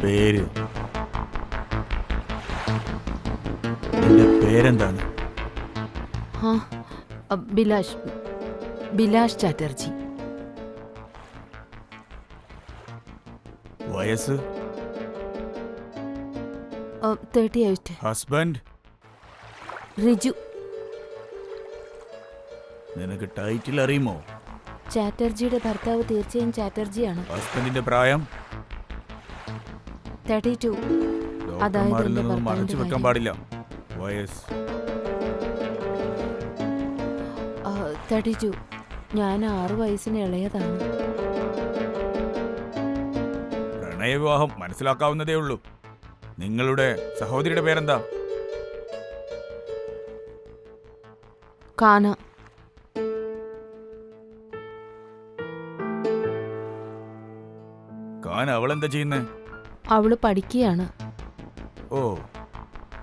പേര് നിന്റെ പേരെന്താണ്? ബിലാഷ് ബിലാഷ് ചാറ്റർജി. വയസ്സ്? 38. ഹസ്ബൻഡ്? റിജു. നിനക്ക് ടൈറ്റിൽ അറിയുമോ? ചാറ്റർജിയുടെ ഭർത്താവ് തീർച്ചയായും ചാറ്റർജിയാണ്. ഹസ്ബൻഡിന്റെ പ്രായം? 32. ഡോക്ടർമാരിൽ നിന്നും മറച്ചു വെക്കാൻ പാടില്ല. വയസ്സ്? 32. ഞാൻ 6 വയസ്സിന് ഇളയതാണ്. പ്രണയവിവാഹം മനസ്സിലാക്കാവുന്നതേ ഉള്ളൂ. നിങ്ങളുടെ സഹോദരിയുടെ പേരെന്താ? കാന. കാന അവളെന്താ ചെയ്യുന്നേ? അവള് പഠിക്കുകയാണ്. ഓ,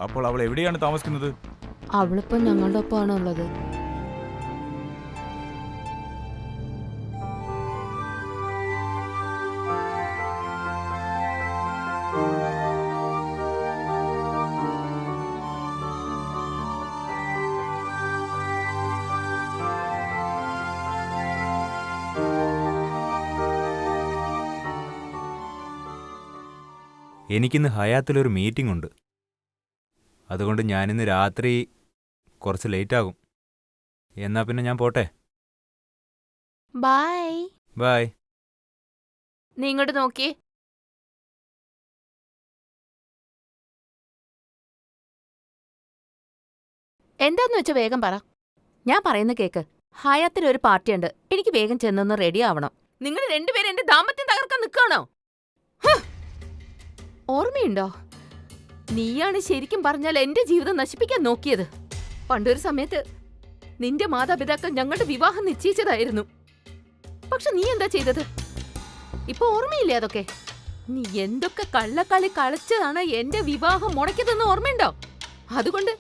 അപ്പോൾ അവൾ എവിടെയാണ് താമസിക്കുന്നത്? അവളിപ്പം ഞങ്ങളുടെ ഒപ്പമാണ് ഉള്ളത്. എനിക്കിന്ന് ഹയാത്തിലൊരു മീറ്റിംഗ് ഉണ്ട്. അതുകൊണ്ട് ഞാനിന്ന് രാത്രി കുറച്ച് ലേറ്റാകും. എന്നാ പിന്നെ ഞാൻ പോട്ടെ. ബൈ. ബൈ. നീ ഇങ്ങോട്ട് നോക്കി. എന്താന്ന് വെച്ചാ വേഗം പറ. ഞാൻ പറയുന്ന കേക്ക്. ഹയാത്തിലൊരു പാർട്ടിയുണ്ട്. എനിക്ക് വേഗം ചെന്നൊന്ന് റെഡി ആവണം. നിങ്ങൾ രണ്ടുപേരും എന്റെ ദാമ്പത്യം തകർക്കാൻ നിൽക്കണോ? ഓർമ്മയുണ്ടോ? നീയാണ് ശരിക്കും പറഞ്ഞാൽ എന്റെ ജീവിതം നശിപ്പിക്കാൻ നോക്കിയത്. പണ്ടൊരു സമയത്ത് നിന്റെ മാതാപിതാക്കൾ ഞങ്ങളുടെ വിവാഹം നിശ്ചയിച്ചതായിരുന്നു. പക്ഷെ നീ എന്താ ചെയ്തത്? ഇപ്പൊ ഓർമ്മയില്ലേ അതൊക്കെ? നീ എന്തൊക്കെ കള്ളക്കളി കളിച്ചതാണ് എന്റെ വിവാഹം മുടക്കിയതെന്ന് ഓർമ്മയുണ്ടോ? അതുകൊണ്ട്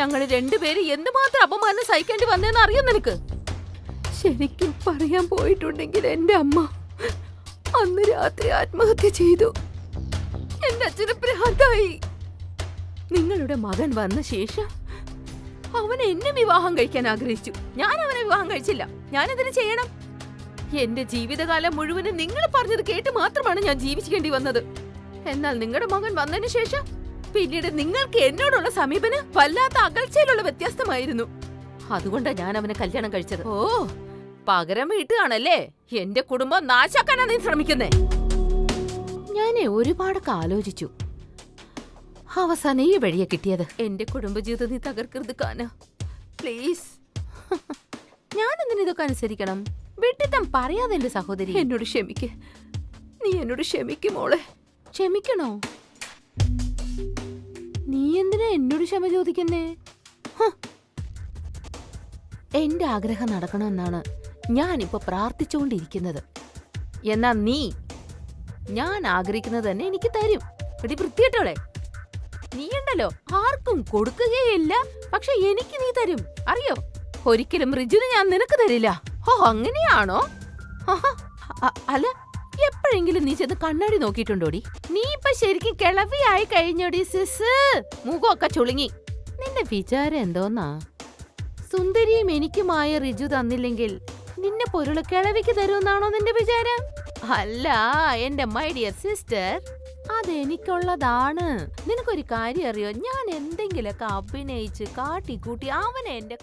ഞങ്ങൾ രണ്ടുപേരും എന്തുമാത്രം അപമാനം സഹിക്കേണ്ടി വന്നതെന്ന് അറിയോ നിനക്ക്? ശരിക്കും പറയാൻ പോയിട്ടുണ്ടെങ്കിൽ എന്റെ അമ്മ അന്ന് രാത്രി ആത്മഹത്യ ചെയ്തു. എന്റെ അച്ഛന് ഭ്രാന്തായി. നിങ്ങളുടെ മകൻ വന്ന ശേഷം അവൻ എന്നെ വിവാഹം കഴിക്കാൻ ആഗ്രഹിച്ചു. ഞാൻ അവനെ വിവാഹം കഴിച്ചില്ല. ഞാനെന്തിനു ചെയ്യണം? എന്റെ ജീവിതകാലം മുഴുവനും നിങ്ങൾ പറഞ്ഞത് കേട്ട് മാത്രമാണ് ഞാൻ ജീവിക്കേണ്ടി വന്നത്. എന്നാൽ നിങ്ങളുടെ മകൻ വന്നതിന് ശേഷം പിന്നീട് നിങ്ങൾക്ക് എന്നോടുള്ള സമീപനം വല്ലാത്ത അകൽച്ചയിലുള്ള വ്യത്യാസമായിരുന്നു. അതുകൊണ്ടാണ് ഞാൻ അവനെ കല്യാണം കഴിച്ചത്. ഓ, പകരം വീട്ടുകയാണല്ലേ? എന്റെ കുടുംബം നാശാക്കാനാ നീ ശ്രമിക്കുന്നേ. ഞാനേ ഒരുപാടൊക്കെ ആലോചിച്ചു. അവസാനം ഈ വഴിയെ കിട്ടിയത്. എന്റെ കുടുംബജീവിതം നീ തകർക്കരുത് കാന, പ്ലീസ്. ഞാൻ എന്തിനാ ഇതൊക്കെ അനുസരിക്കണം? വിട്ടിത്തം പറയാതെ എന്റെ സഹോദരി. എന്നോട് ക്ഷമിക്ക്. നീ എന്നോട് ക്ഷമിക്കും മോളെ. ക്ഷമിക്കണോ? നീ എന്തിനാ എന്നോട് ക്ഷമ ചോദിക്കുന്നേ? എന്റെ ആഗ്രഹം നടക്കണമെന്നാണ് ഞാനിപ്പോ പ്രാർത്ഥിച്ചുകൊണ്ടിരിക്കുന്നത്. എന്നാ നീ ഞാൻ ആഗ്രഹിക്കുന്നത് തന്നെ എനിക്ക് തരും. എടി വൃത്തികെട്ടോളെ, നീ ഉണ്ടല്ലോ ആർക്കും കൊടുക്കുകയില്ല, പക്ഷെ എനിക്ക് നീ തരും. അറിയോ? ഒരിക്കലും റിജുന് ഞാൻ നിനക്ക് തരില്ല. ഓ, അങ്ങനെയാണോ? അല്ല, എപ്പോഴെങ്കിലും നീ ചെന്ന് കണ്ണാടി നോക്കിയിട്ടുണ്ടോടി? നീ ഇപ്പൊ ശരിക്കും കിളവിയായി കഴിഞ്ഞോടി സിസ്. മുഖമൊക്കെ ചുളുങ്ങി. നിന്റെ വിചാരം എന്തോന്നാ? സുന്ദരിയും എനിക്കുമായ റിജു തന്നില്ലെങ്കിൽ നിന്നെ പോലുള്ള കിളവിക്ക് തരുമെന്നാണോ നിന്റെ വിചാരം? അല്ല എന്റെ മൈ ഡിയർ സിസ്റ്റർ, അതെനിക്കുള്ളതാണ്. നിനക്കൊരു കാര്യം അറിയോ? ഞാൻ എന്തെങ്കിലുമൊക്കെ അഭിനയിച്ച് കാട്ടിക്കൂട്ടി അവനെ എന്റെ